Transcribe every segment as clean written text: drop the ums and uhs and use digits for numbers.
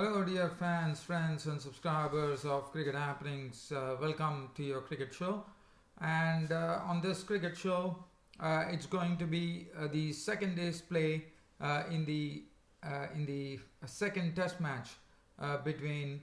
Hello, dear fans, friends, and subscribers of Cricket Happenings. Welcome to your cricket show. And on this cricket show, it's going to be the second day's play in the second Test match between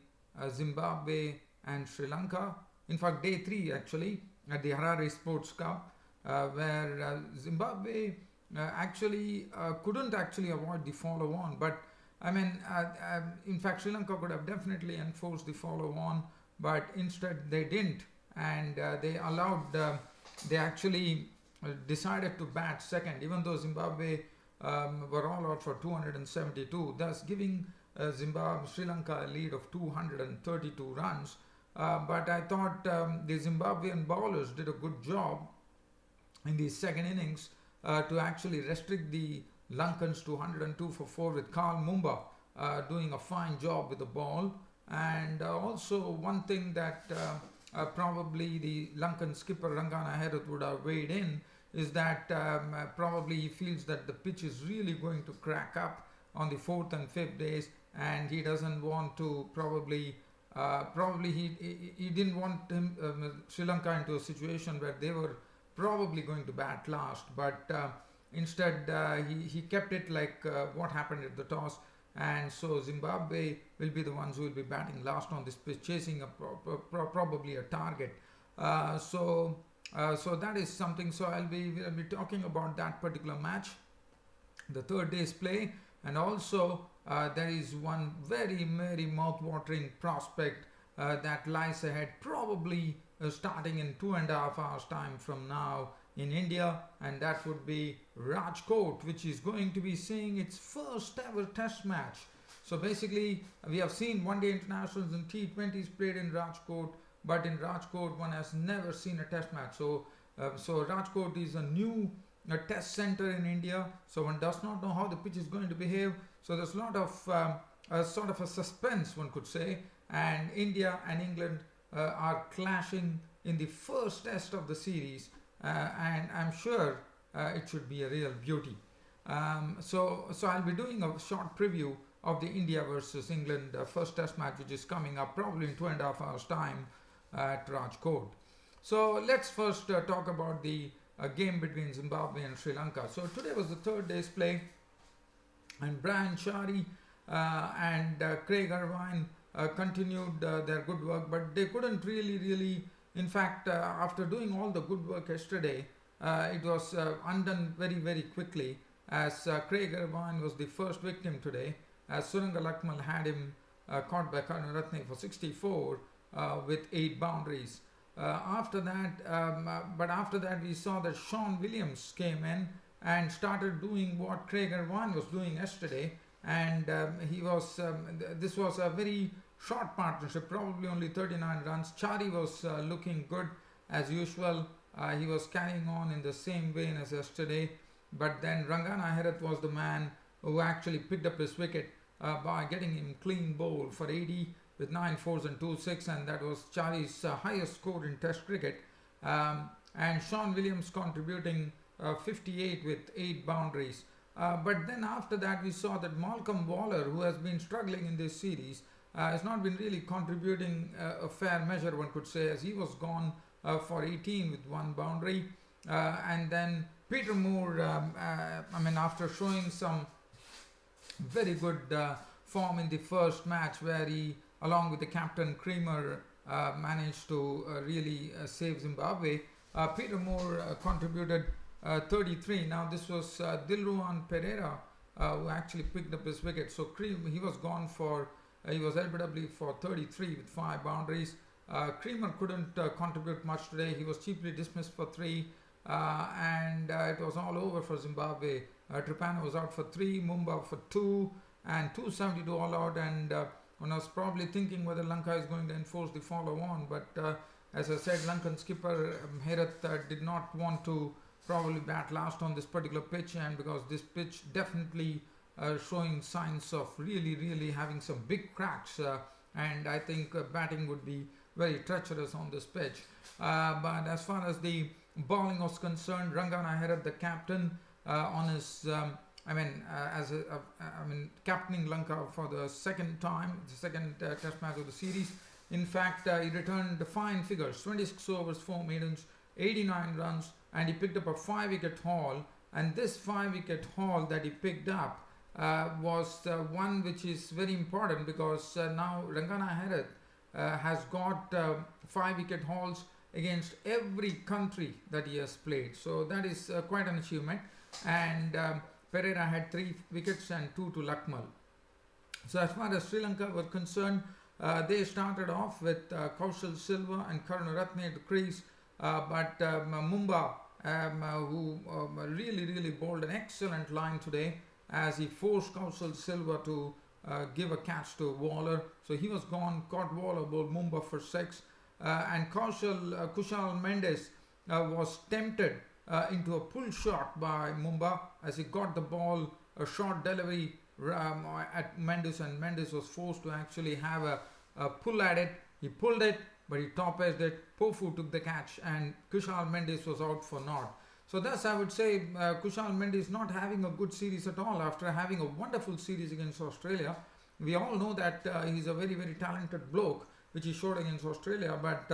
Zimbabwe and Sri Lanka. In fact, day three actually at the Harare Sports Cup, where Zimbabwe actually couldn't actually avoid the follow-on, but in fact, Sri Lanka could have definitely enforced the follow-on, but instead they didn't, and they actually decided to bat second, even though Zimbabwe were all out for 272, thus giving Sri Lanka a lead of 232 runs. But I thought the Zimbabwean bowlers did a good job in the second innings to actually restrict the Lankans to 102 for 4 with Karl Mumba doing a fine job with the ball. And also one thing that probably the Lankan skipper Rangana Herath would have weighed in is that probably he feels that the pitch is really going to crack up on the 4th and 5th days, and he doesn't want to probably he didn't want Sri Lanka into a situation where they were probably going to bat last, but instead, he kept it like what happened at the toss, and so Zimbabwe will be the ones who will be batting last on this pitch, chasing probably a target. So that is something. So we'll be talking about that particular match, the third day's play, and also there is one very mouth-watering prospect that lies ahead, probably starting in 2.5 hours time from now in India, and that would be Rajkot, which is going to be seeing its first ever Test match. So basically, we have seen one-day internationals and T20s played in Rajkot, but in Rajkot one has never seen a Test match. So Rajkot is a new Test center in India, so one does not know how the pitch is going to behave. So there's a lot of sort of a suspense, one could say, and India and England are clashing in the first Test of the series. And I'm sure it should be a real beauty. So I'll be doing a short preview of the India versus England first Test match, which is coming up probably in 2.5 hours time at Rajkot. So let's first talk about the game between Zimbabwe and Sri Lanka. So today was the third day's play, and Brian Chari and Craig Irvine continued their good work, but they couldn't really. In fact, after doing all the good work yesterday, it was undone very quickly, as Craig Irvine was the first victim today, as Suranga Lakmal had him caught by Karunaratne for 64 with 8 boundaries. After that we saw that Sean Williams came in and started doing what Craig Irvine was doing yesterday, and this was a very short partnership, probably only 39 runs. Chari was looking good as usual. He was carrying on in the same vein as yesterday, but then Rangana Herath was the man who actually picked up his wicket by getting him clean bowl for 80 with 9 fours and 2 6, and that was Chari's highest score in Test cricket. And Sean Williams contributing 58 with 8 boundaries. But then after that we saw that Malcolm Waller, who has been struggling in this series, has not been really contributing a fair measure, one could say, as he was gone for 18 with 1 boundary. And then Peter Moore, after showing some very good form in the first match, where he, along with the captain Creamer, managed to really save Zimbabwe, Peter Moore contributed 33. Now this was Dilruwan Pereira who actually picked up his wicket. So he was gone for he was LBW for 33 with 5 boundaries. Creamer couldn't contribute much today. He was cheaply dismissed for 3, and it was all over for Zimbabwe. Tripano was out for 3, Mumba for 2, and 272 all out. And one was probably thinking whether Lanka is going to enforce the follow-on, but as I said, Lankan skipper Herath did not want to probably bat last on this particular pitch, and because this pitch definitely showing signs of really having some big cracks, and I think batting would be very treacherous on this pitch. But as far as the bowling was concerned, Rangana Herath, the captain, on his captaining Lanka for the second time, the second test match of the series. In fact, he returned the fine figures: 26 overs, 4 maidens, 89 runs, and he picked up a 5-wicket haul. And this 5-wicket haul that he picked up was one which is very important, because now Rangana Herath has got 5-wicket hauls against every country that he has played. So that is quite an achievement. And Pereira had 3 wickets and 2 to Lakmal. So as far as Sri Lanka were concerned, they started off with Kaushal Silva and Karunaratne at the crease, but Mumba, who really bowled an excellent line today, as he forced Kaushal Silva to give a catch to Waller. So he was gone, caught Waller, bowled Mumba for 6, and Kushal Mendes was tempted into a pull shot by Mumba, as he got the ball, a short delivery at Mendes, and Mendes was forced to actually have a pull at it. He pulled it, but he top-edged it. Pofu took the catch, and Kushal Mendes was out for naught. So thus I would say Kushal Mendes not having a good series at all after having a wonderful series against Australia. We all know that he's a very talented bloke, which he showed against Australia, but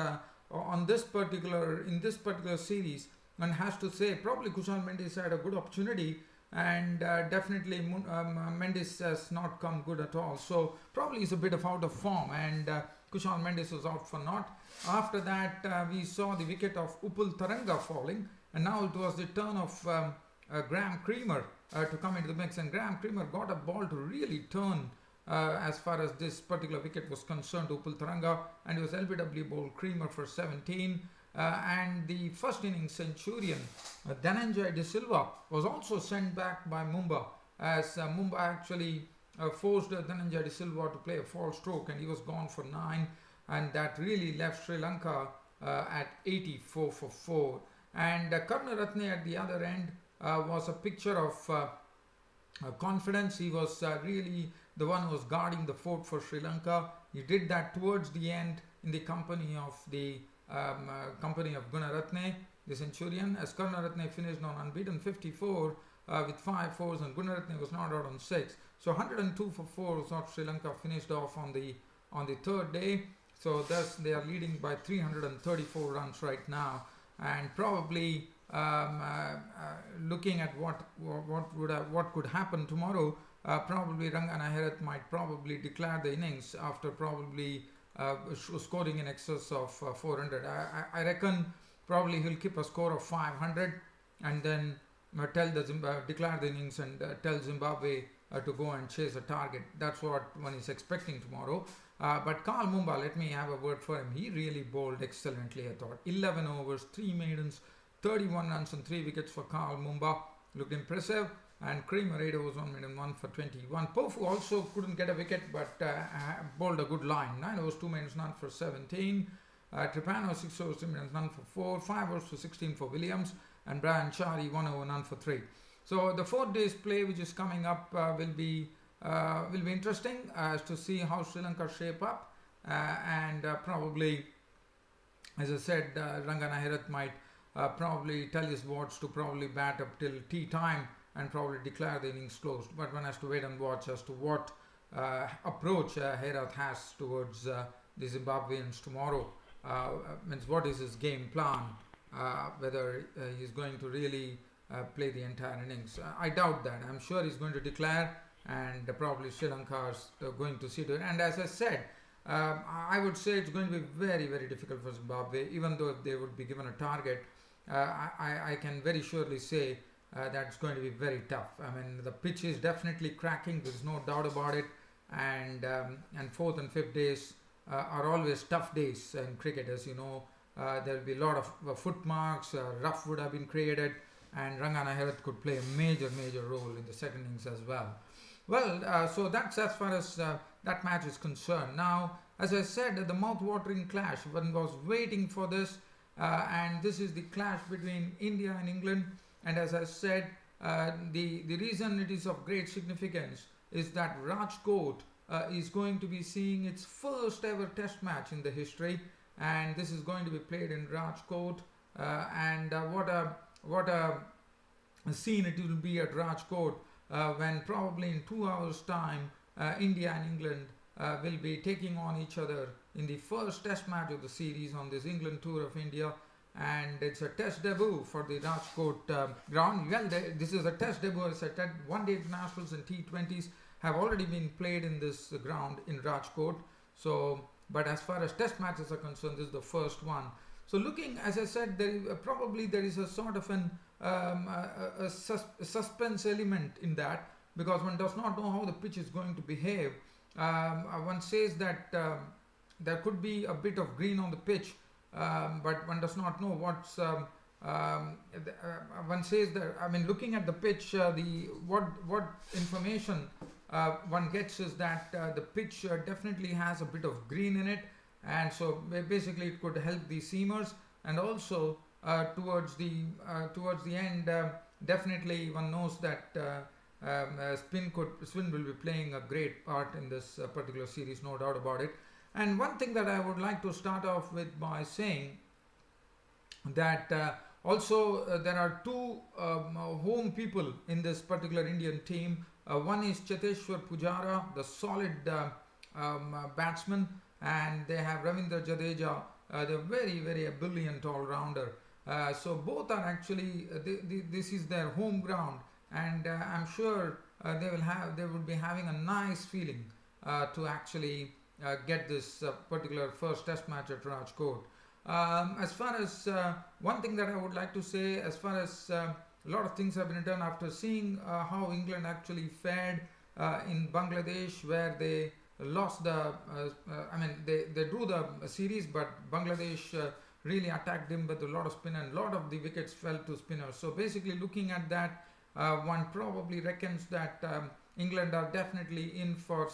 in this particular series, one has to say probably Kushal Mendes had a good opportunity, and definitely Mendes has not come good at all. So probably he's a bit of out of form, and Kushal Mendes was out for naught. After that, we saw the wicket of Upul Taranga falling, and now it was the turn of Graham Creamer to come into the mix, and Graham Creamer got a ball to really turn as far as this particular wicket was concerned to Upul Taranga, and it was LBW bowled Creamer for 17. And the first innings centurion Dhananjay De Silva was also sent back by Mumba, as Mumba actually forced Dhananjay De Silva to play a false stroke, and he was gone for 9, and that really left Sri Lanka at 84 for 4. And Karunaratne at the other end was a picture of confidence. He was really the one who was guarding the fort for Sri Lanka. He did that towards the end in the company of Gunaratne, the centurion, as Karunaratne finished on unbeaten 54 with 5 fours, and Gunaratne was not out on 6. So 102 for 4 was what Sri Lanka finished off on the third day. So thus they are leading by 334 runs right now, and probably looking at what could happen tomorrow, probably Rangana Herath might probably declare the innings after probably scoring in excess of 400. I reckon probably he'll keep a score of 500, and then declare the innings and tell Zimbabwe to go and chase a target. That's what one is expecting tomorrow. But Karl Mumba, let me have a word for him. He really bowled excellently, I thought. 11 overs, 3 maidens, 31 runs and 3 wickets for Karl Mumba. Looked impressive. And Creamer 8 overs, 1 maiden, 1 for 21. Pofu also couldn't get a wicket, but bowled a good line. 9 overs, 2 maidens, none for 17. Tripano 6 overs, 3 maidens, none for 4. 5 overs for 16 for Williams. And Brian Chari 1 over, none for 3. So the 4 days play which is coming up will be interesting as to see how Sri Lanka shape up, and probably, as I said, Rangana Herath might probably tell his wards to probably bat up till tea time and probably declare the innings closed. But one has to wait and watch as to what approach Herath has towards the Zimbabweans tomorrow. Means what is his game plan, whether he's going to really play the entire innings. I doubt that. I'm sure he's going to declare, and probably Sri Lanka is going to see to it. And as I said, I would say it's going to be very difficult for Zimbabwe, even though if they would be given a target. I can very surely say that it's going to be very tough. I mean, the pitch is definitely cracking, there's no doubt about it, and 4th and 5th days are always tough days in cricket. As you know, there will be a lot of foot marks, rough would have been created, and Rangana Herath could play a major role in the second innings as well. Well, so that's as far as that match is concerned. Now, as I said, the mouth-watering clash, one was waiting for this, and this is the clash between India and England. And as I said, the reason it is of great significance is that Rajkot is going to be seeing its first ever test match in the history, and this is going to be played in Rajkot, and what a scene it will be at Rajkot when probably in 2 hours' time, India and England will be taking on each other in the first test match of the series on this England tour of India. And it's a test debut for the Rajkot ground. Well, this is a test debut. As I said, one-day internationals and T20s have already been played in this ground in Rajkot. So, but as far as test matches are concerned, this is the first one. So, looking, as I said, probably there is a sort of a suspense element in that, because one does not know how the pitch is going to behave. One says that there could be a bit of green on the pitch. But one does not know what's. One says that, I mean, looking at the pitch, what information one gets is that the pitch definitely has a bit of green in it, and so basically it could help the seamers, and also towards the end, definitely one knows that spin will be playing a great part in this particular series, no doubt about it. And one thing that I would like to start off with by saying that also there are two home people in this particular Indian team. One is Cheteshwar Pujara, the solid batsman, and they have Ravindra Jadeja, the very brilliant all-rounder. So both are actually, this is their home ground, and I'm sure they would be having a nice feeling to actually get this particular first test match at Rajkot. As far as one thing that I would like to say, as far as a lot of things have been done after seeing how England actually fared in Bangladesh, where they lost they drew the series, but Bangladesh really attacked them with a lot of spin, and a lot of the wickets fell to spinners. So basically, looking at that, one probably reckons that England are definitely in for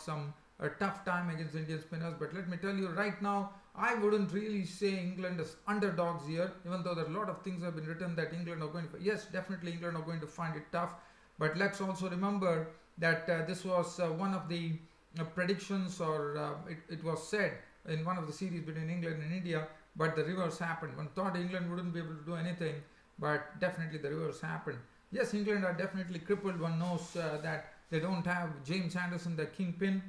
a tough time against Indian spinners. But let me tell you right now, I wouldn't really say England is underdogs here, even though there are a lot of things have been written that England are going to, yes, definitely England are going to find it tough. But let's also remember that this was one of the predictions, or it was said in one of the series between England and India, but the reverse happened. One thought England wouldn't be able to do anything, but definitely the reverse happened. Yes, England are definitely crippled. One knows that they don't have James Anderson, the kingpin.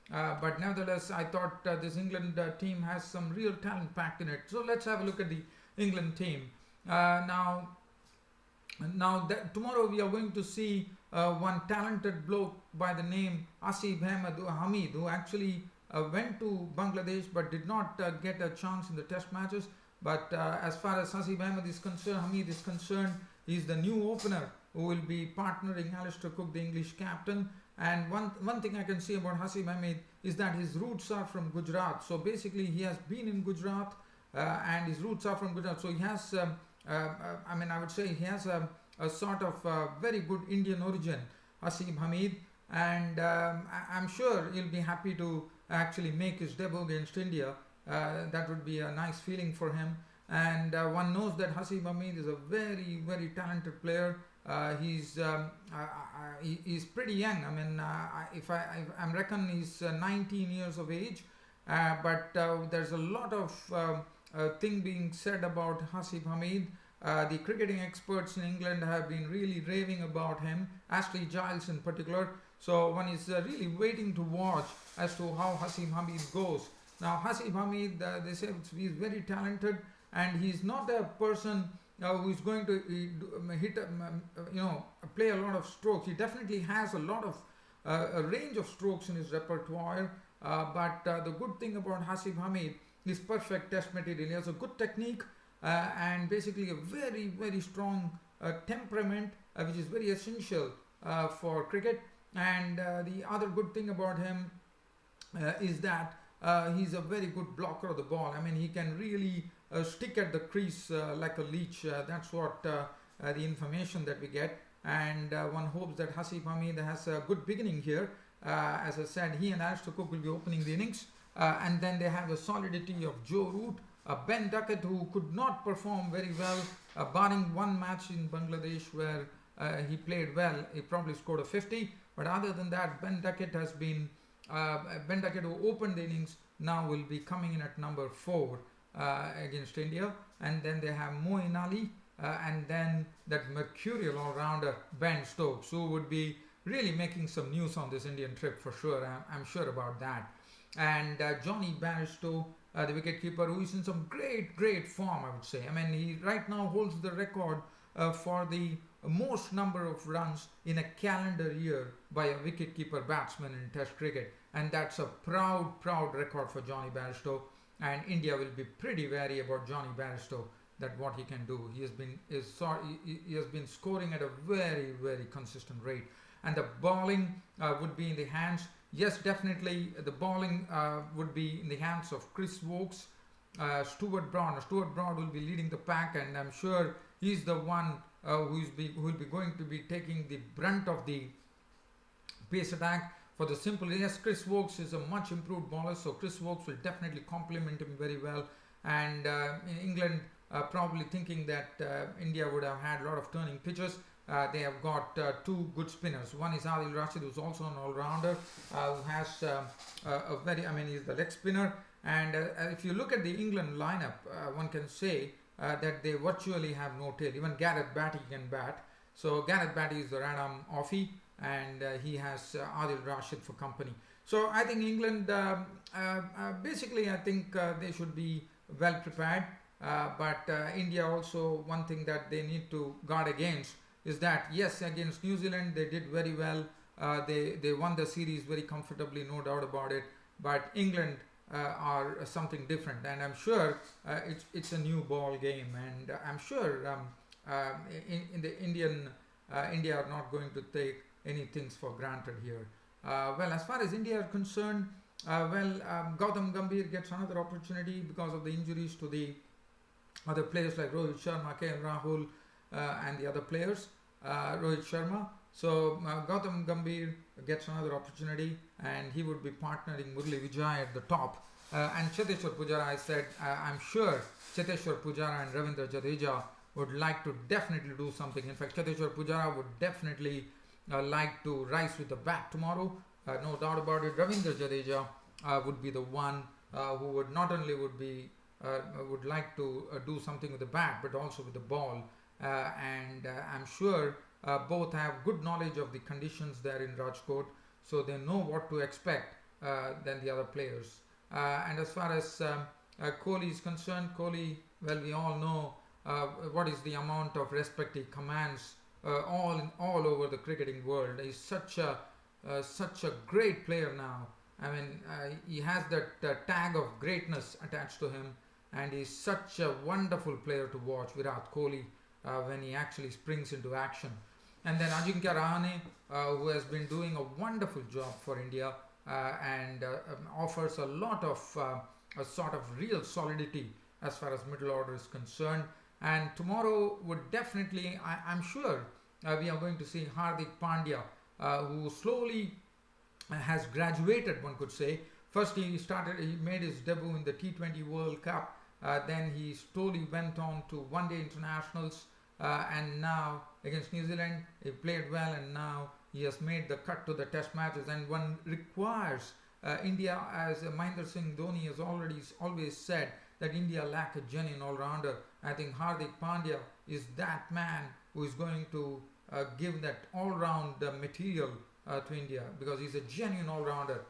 But nevertheless, I thought this England team has some real talent packed in it. So let's have a look at the England team. Now tomorrow we are going to see one talented bloke by the name Asif Hamid, who actually went to Bangladesh but did not get a chance in the test matches. But as far as Hamid is concerned, he's the new opener who will be partnering Alistair Cook, the English captain. And one thing I can say about Asif Hamid is that his roots are from Gujarat. So basically he has been in Gujarat and his roots are from Gujarat. So he has, I would say he has a sort of very good Indian origin, Asif Hamid. And I'm sure he'll be happy to actually make his debut against India. That would be a nice feeling for him. And one knows that Asif Hamid is a very talented player. He's pretty young. I mean, I reckon he's 19 years of age. But there's a lot of thing being said about Asif Hamid. The cricketing experts in England have been really raving about him, Ashley Giles in particular. So one is really waiting to watch as to how Asif Hamid goes. Now Asif Hamid, they say he's very talented, and he's not a person who is going to play a lot of strokes. He definitely has a lot of a range of strokes in his repertoire. But the good thing about Asif Hamid is perfect test material. He has a good technique and basically a very strong temperament, which is very essential for cricket. And the other good thing about him is that he's a very good blocker of the ball. I mean, he can really stick at the crease like a leech. That's what the information that we get. And one hopes that Asif Hamid has a good beginning here. As I said, he and Alistair Cook will be opening the innings. And then they have the solidity of Joe Root, Ben Duckett, who could not perform very well, barring one match in Bangladesh where he played well. He probably scored a 50. But other than that, Ben Duckett has been, Ben Duckett, who opened the innings, now will be coming in at number 4 against India. And then they have Moeen Ali and then that mercurial all-rounder Ben Stokes, who would be really making some news on this Indian trip for sure. I'm sure about that. And Johnny Bairstow, the wicketkeeper, who is in some great form, I would say. I mean, he right now holds the record for the most number of runs in a calendar year by a wicketkeeper batsman in Test cricket, and that's a proud record for Johnny Bairstow. And India will be pretty wary about Johnny Bairstow, that what he can do. He has been scoring at a very consistent rate, and the bowling would be in the hands. Yes, definitely the bowling would be in the hands of Chris Wokes, Stuart Broad. Stuart Broad will be leading the pack, and I'm sure he's the one who will be going to be taking the brunt of the pace attack. For the simple, yes, Chris Wokes is a much improved bowler, so Chris Wokes will definitely complement him very well. And in England, probably thinking that India would have had a lot of turning pitches. They have got two good spinners. One is Adil Rashid, who's also an all-rounder, who has he's the leg spinner. And if you look at the England lineup, one can say that they virtually have no tail. Even Gareth Batty can bat. So Gareth Batty is the right-arm offie, and he has Adil Rashid for company. So I think England, basically, I think they should be well prepared. But India also, one thing that they need to guard against is that, yes, against New Zealand they did very well. They won the series very comfortably, no doubt about it. But England are something different, and I'm sure it's a new ball game, and I'm sure in the India are not going to take any things for granted here. Well, as far as India are concerned, Gautam Gambhir gets another opportunity because of the injuries to the other players like Rohit Sharma, KL Rahul, and the other players, Rohit Sharma. So Gautam Gambhir gets another opportunity, and he would be partnering Murli Vijay at the top. And Cheteshwar Pujara, I said, I'm sure Cheteshwar Pujara and Ravindra Jadeja would like to definitely do something. In fact, Cheteshwar Pujara would definitely like to rise with the bat tomorrow. No doubt about it. Ravindra Jadeja would be the one who would not only would like to do something with the bat, but also with the ball. And I'm sure both have good knowledge of the conditions there in Rajkot, so they know what to expect than the other players. And as far as Kohli is concerned, Kohli, well, we all know what is the amount of respect he commands all over the cricketing world. He's such a great player now. I mean, he has that tag of greatness attached to him, and he's such a wonderful player to watch, Virat Kohli, when he actually springs into action. And then Ajinkya Rahane, who has been doing a wonderful job for India and offers a lot of a sort of real solidity as far as middle order is concerned. And tomorrow would definitely, I'm sure, we are going to see Hardik Pandya, who slowly has graduated, one could say. First he made his debut in the T20 World Cup, then he slowly went on to one-day internationals, and now against New Zealand he played well, and now he has made the cut to the test matches. And one requires India, as Mahendra Singh Dhoni has always said, that India lack a genuine all-rounder. I think Hardik Pandya is that man who is going to give that all-round material to India, because he's a genuine all-rounder.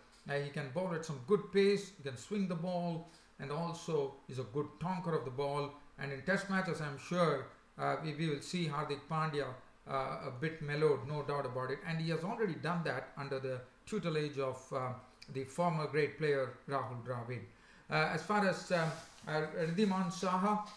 He can bowl at some good pace, he can swing the ball, and also is a good tonker of the ball. And in test matches, I'm sure we will see Hardik Pandya a bit mellowed, no doubt about it. And he has already done that under the tutelage of the former great player Rahul Dravid. As far as Riddhiman Saha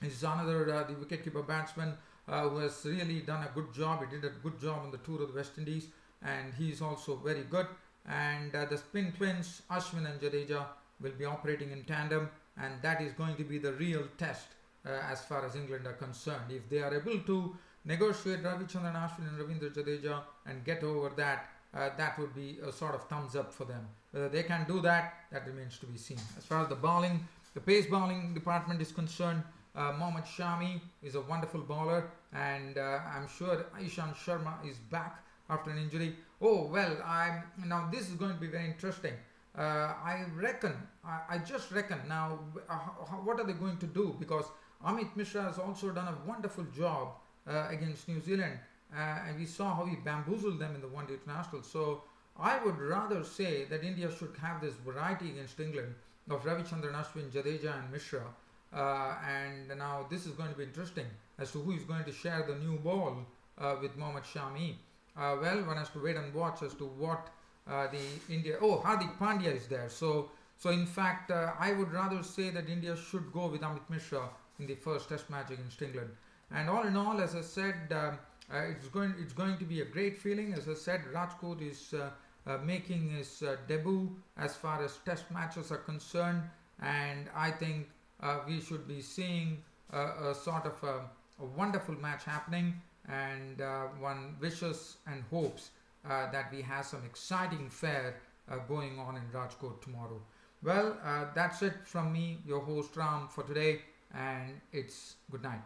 is another the wicketkeeper batsman who has really done a good job. He did a good job on the tour of the West Indies, and he is also very good. And the spin twins Ashwin and Jadeja will be operating in tandem, and that is going to be the real test as far as England are concerned. If they are able to negotiate Ravichandran Ashwin and Ravindra Jadeja and get over that, that would be a sort of thumbs up for them. Whether they can do that, that remains to be seen. As far as the pace bowling department is concerned, Mohammad Shami is a wonderful bowler, and I'm sure Ishant Sharma is back after an injury. Oh well, now this is going to be very interesting. I just reckon now, what are they going to do? Because Amit Mishra has also done a wonderful job against New Zealand, and we saw how he bamboozled them in the one-day international. So I would rather say that India should have this variety against England of Ravichandran Ashwin, Jadeja, and Mishra. And now this is going to be interesting as to who is going to share the new ball with Mohammad Shami. Well, one has to wait and watch as to what the India. Oh, Hardik Pandya is there. So in fact, I would rather say that India should go with Amit Mishra in the first Test match against England. And all in all, as I said, it's going to be a great feeling. As I said, Rajkot is making his debut as far as Test matches are concerned, and I think we should be seeing a sort of a wonderful match happening, and one wishes and hopes that we have some exciting fare going on in Rajkot tomorrow. Well, that's it from me, your host Ram, for today, and it's good night.